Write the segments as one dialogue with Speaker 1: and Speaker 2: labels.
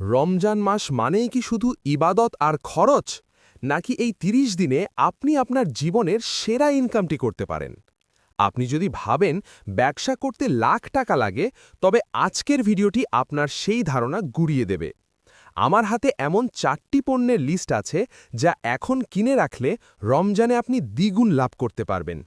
Speaker 1: রমজান মাস মানেই কি শুধু ইবাদত আর খরচ, নাকি এই ৩০ দিনে আপনি আপনার জীবনের সেরা ইনকামটি করতে পারেন? আপনি যদি ভাবেন ব্যবসা করতে লাখ টাকা লাগে, তবে আজকের ভিডিওটি আপনার সেই ধারণা গুড়িয়ে দেবে। আমার হাতে এমন 4টি পণ্যের লিস্ট আছে যা এখন কিনে রাখলে রমজানে আপনি দ্বিগুণ লাভ করতে পারবেন।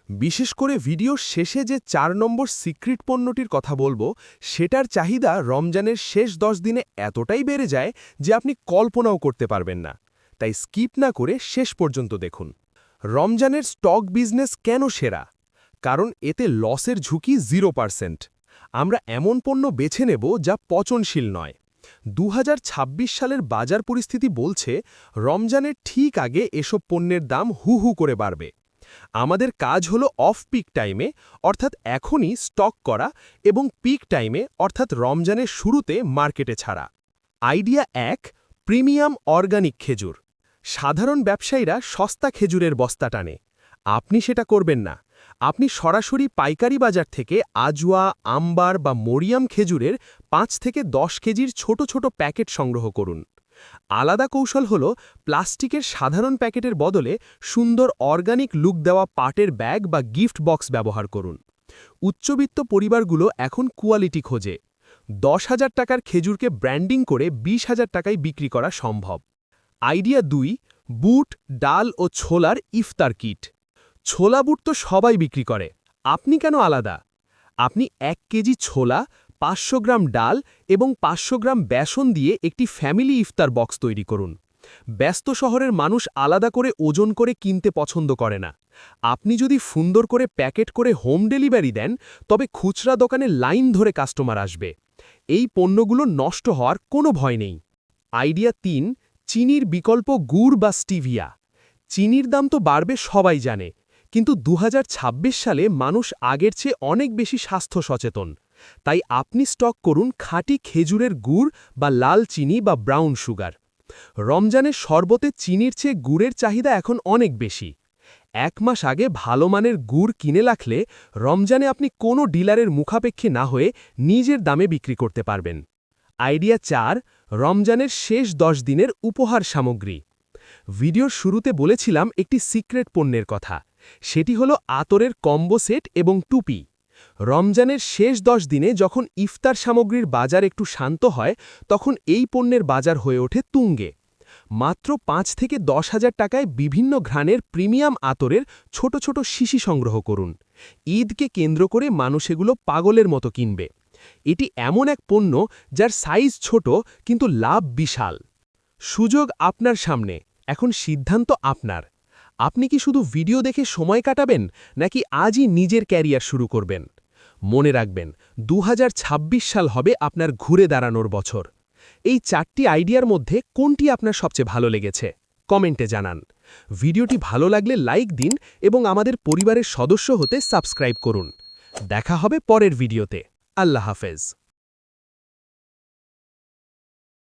Speaker 1: বিশেষ করে ভিডিওর শেষে যে 4 নম্বর সিক্রেট পণ্যটির কথা বলবো, সেটার চাহিদা রমজানের শেষ 10 দিনে এতটাই বেড়ে যায় যে আপনি কল্পনাও করতে পারবেন না। তাই স্কিপ না করে শেষ পর্যন্ত দেখুন। রমজানের স্টক বিজনেস কেন সেরা? কারণ এতে লসের ঝুঁকি 0%। আমরা এমন পণ্য বেছে নেব যা পচনশীল নয়। 2026 সালের বাজার পরিস্থিতি বলছে রমজানের ঠিক আগে এসব পণ্যের দাম হু হু করে বাড়বে। আমাদের কাজ হলো অফ পিক টাইমে, অর্থাৎ এখনই স্টক করা, এবং পিক টাইমে অর্থাৎ রমজানের শুরুতে মার্কেটে ছাড়া। আইডিয়া 1, প্রিমিয়াম অর্গানিক খেজুর। সাধারণ ব্যবসায়ীরা সস্তা খেজুরের বস্তা টানে। আপনি সেটা করবেন না। আপনি সরাসরি পাইকারি বাজার থেকে আজওয়া, আম্বার বা মরিয়াম খেজুরের 5 থেকে 10 কেজির ছোট ছোট প্যাকেট সংগ্রহ করুন। আলাদা কৌশল হল প্লাস্টিকের সাধারণ প্যাকেটের বদলে সুন্দর অর্গানিক লুক দেওয়া পাটের ব্যাগ বা গিফট বক্স ব্যবহার করুন। উচ্চবিত্ত পরিবারগুলো এখন কোয়ালিটি খোঁজে। 10,000 টাকার খেজুরকে ব্র্যান্ডিং করে 20,000 টাকায় বিক্রি করা সম্ভব। আইডিয়া 2, বুট, ডাল ও ছোলার ইফতার কিট। ছোলা বুট তো সবাই বিক্রি করে, আপনি কেন আলাদা? আপনি 1 কেজি ছোলা, 500 গ্রাম ডাল এবং 500 গ্রাম বেসন দিয়ে একটি ফ্যামিলি ইফতার বক্স তৈরি করুন। ব্যস্ত শহরের মানুষ আলাদা করে ওজন করে কিনতে পছন্দ করে না। আপনি যদি সুন্দর করে প্যাকেট করে হোম ডেলিভারি দেন, তবে খুচরা দোকানে লাইন ধরে কাস্টমার আসবে। এই পণ্যগুলো নষ্ট হওয়ার কোনো ভয় নেই। আইডিয়া 3, চিনির বিকল্প গুড় বা স্টিভিয়া। চিনির দাম তো বাড়বে সবাই জানে, কিন্তু 2026 সালে মানুষ আগের চেয়ে অনেক বেশি স্বাস্থ্য সচেতন। তাই আপনি স্টক করুন খাঁটি খেজুরের গুড় বা লাল চিনি বা ব্রাউন সুগার। রমজানের শরবতে চিনির চেয়ে গুড়ের চাহিদা এখন অনেক বেশি। 1 মাস আগে ভালো মানের গুড় কিনে রাখলে রমজানে আপনি কোনো ডিলারের মুখাপেক্ষী না হয়ে নিজের দামে বিক্রি করতে পারবেন। আইডিয়া 4, রমজানের শেষ 10 দিনের উপহার সামগ্রী। ভিডিওর শুরুতে বলেছিলাম একটি সিক্রেট পণ্যের কথা। সেটি হলো আতরের কম্বো সেট এবং টুপি। রমজানের শেষ 10 দিনে যখন ইফতার সামগ্রীর বাজার একটু শান্ত হয়, তখন এই পণ্যের বাজার হয়ে ওঠে তুঙ্গে। মাত্র 5 থেকে 10,000 টাকায় বিভিন্ন ঘ্রাণের প্রিমিয়াম আতরের ছোট ছোট শিশি সংগ্রহ করুন। ঈদকে কেন্দ্র করে মানুষ এগুলো পাগলের মতো কিনবে। এটি এমন এক পণ্য যার সাইজ ছোট কিন্তু লাভ বিশাল। সুযোগ আপনার সামনে, এখন সিদ্ধান্ত আপনার। আপনি কি শুধু ভিডিও দেখে সময় কাটাবেন, নাকি আজই নিজের ক্যারিয়ার শুরু করবেন? মনে রাখবেন, 2026 সাল হবে আপনার ঘুরে দাঁড়ানোর বছর। এই 4টি আইডিয়ার মধ্যে কোনটি আপনার সবচেয়ে ভালো লেগেছে কমেন্টে জানান। ভিডিওটি ভালো লাগলে লাইক দিন এবং আমাদের পরিবারের সদস্য হতে সাবস্ক্রাইব করুন। দেখা হবে পরের ভিডিওতে। আল্লাহ হাফেজ।